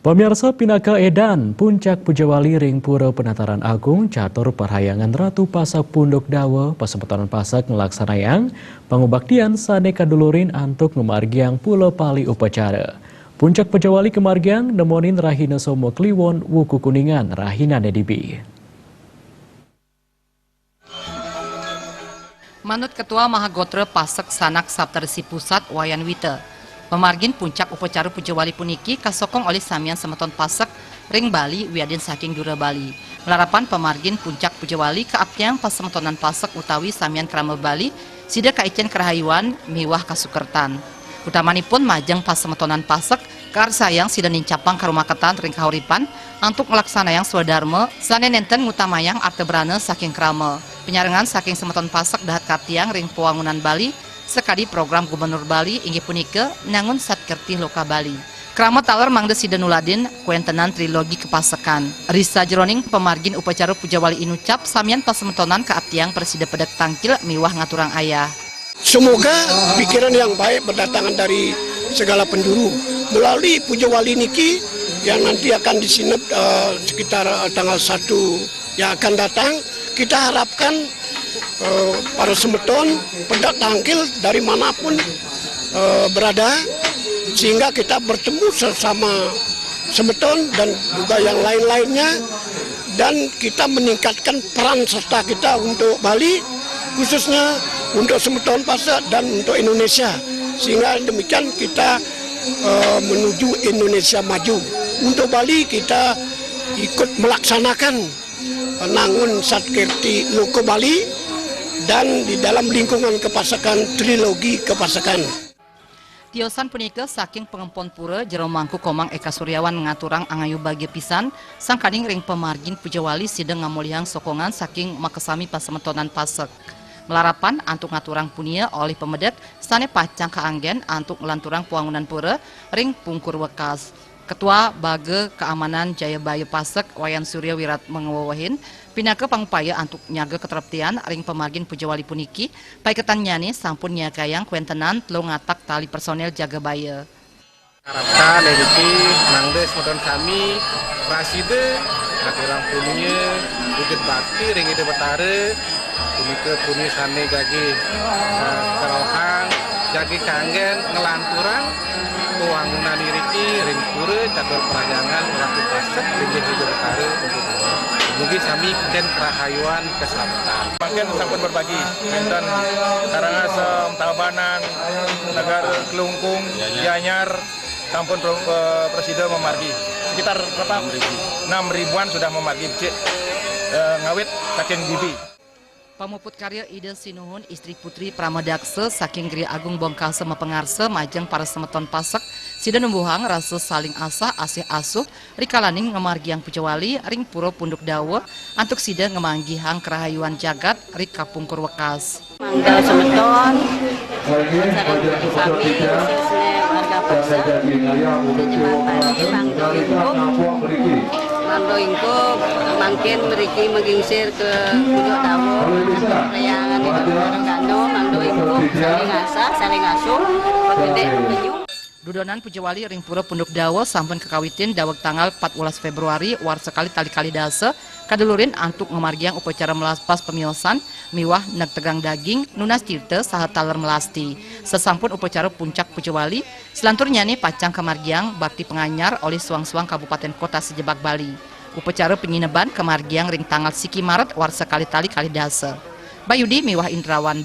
Pemirsa Pinaka Edan, Puncak Pujawali Ring Pura Penataran Agung, catur perhayangan Ratu Pasak Punduk Dawa, Pasempatonan Pasak ngelaksanayang pangubaktian sane kadulurin antuk ngemargiang Pulau Pali upacara. Puncak Pujawali kemargiang nemonin Rahina Somo Kliwon Wuku Kuningan Rahina Nedibi. Manut Ketua Mahagotra Pasak Sanak Saptarsi Pusat Wayan Wita, pemargin puncak upacara Pujawali puniki kasokong oleh Samian Semeton Pasak Ring Bali Wiadin saking Dura Bali. Melarapan pemargin puncak Pujawali keaptiang Pasemetonan Pasak utawi Samian Krama Bali sida kaicen kerahayuan miwah kasukertan. Utamanipun majeng Pasemetonan Pasak karsayang sida nincapang karumaketan ring kahuripan antuk ngelaksanayang swadharma sane nenten ngutamayang artebrana saking krama. Penyarengan saking Semeton Pasak dahat katiang ring Pewangunan Bali sekadi program Gubernur Bali inggih punika nangun Satkerti Loka Bali. Krama taler mangda sida nuladin kuentenan trilogi kepasekan. Risa Jeroning pemargin upacara Pujawali inucap samian pasemetonan keaptiang Presida Pedek Tangkil miwah ngaturang ayah. Semoga pikiran yang baik berdatangan dari segala penjuru melalui Pujawali niki yang nanti akan disinep sekitar tanggal 1 yang akan datang. Kita harapkan para semeton, Pedek Tangkil dari manapun berada, sehingga kita bertemu sesama semeton dan juga yang lain-lainnya, dan kita meningkatkan peran serta kita untuk Bali, khususnya untuk Semeton Pasak dan untuk Indonesia, sehingga demikian kita menuju Indonesia maju. Untuk Bali kita ikut melaksanakan nangun Satkerti Loka Bali dan di dalam lingkungan kepasakan trilogi kepasakan. Tiosan punika saking pengempon pura jero mangku komang Eka Suryawan ngaturang angayu bagi pisan sang kading ring pemargin Pujawali sida ngamulihang sokongan saking makesami Pasemetonan Pasak. Melarapan antuk ngaturang punia oleh pemedek sane pacang kaanggen antuk ngelanturang Pewangunan pura ring Pungkur Wekas. Ketua Bage Keamanan Jayabaya Pasak Wayan Surya Wirat mengewawahin pinaka pangupaya antuk nyaga keteraptian ring pemargin Pujawali puniki paiketan nyani sampun nyagayang kuentenan telu ngatak tali personel Jagabaya. Harapkan editi nangde semeton kami Presida ngaturang punya bukit bakti ring ide betare punika punya sane gagi kerohang jagi kangen ngelanturang Pewangunan iriki ring pura catur perhayangan Ratu Pasak ring ide betare untuk mungkin sami dan kerahayuan keselamatan. Makin sampun berbagi, dan Karangasem, Tabanan, Negara Kelungkung, Gianyar, sampun Presiden memargi. Sekitar berapa? 6.000-an sudah memargi, ngawit saking bibi. Pamuput karya Ida Sinuhun istri putri Pramadaksa saking Gria Agung Bongkasa Mepengarsa majeng para Semeton Pasak sida numbuhang rasa saling asah asih asuh rikalaning ngemargiang Pujawali ring pura Punduk Dawa antuk sida ngemanggihang kerahayuan jagat rik Kapungkur Wekas. Mangga Semeton sareng sami khususnya warga Pasak Jejeman Bali Mangdo Ingkuk mangkin meriki mengingsir ke Punduk Dawa layangan itu Renggano Mangdo Ingkuk saling asah saling asuh pegede penyu. Dudonan Pujawali ring pura Punduk Dawa sampun kekawitin daweg tanggal 14 Februari war sekali tali-kali dasa kadulurin antuk ngemargiang upacara melaspas pemiosan miwah neg tegang daging nunas tirte saha taler melasti. Sesampun upacara puncak Pujawali selantur nyani pacang kemargiang bakti penganyar oleh suang-suang Kabupaten Kota sejebak Bali. Upacara penyineban kemargiang ring tanggal siki Maret war sekali tali kali dasa. Bayudi miwah Indrawan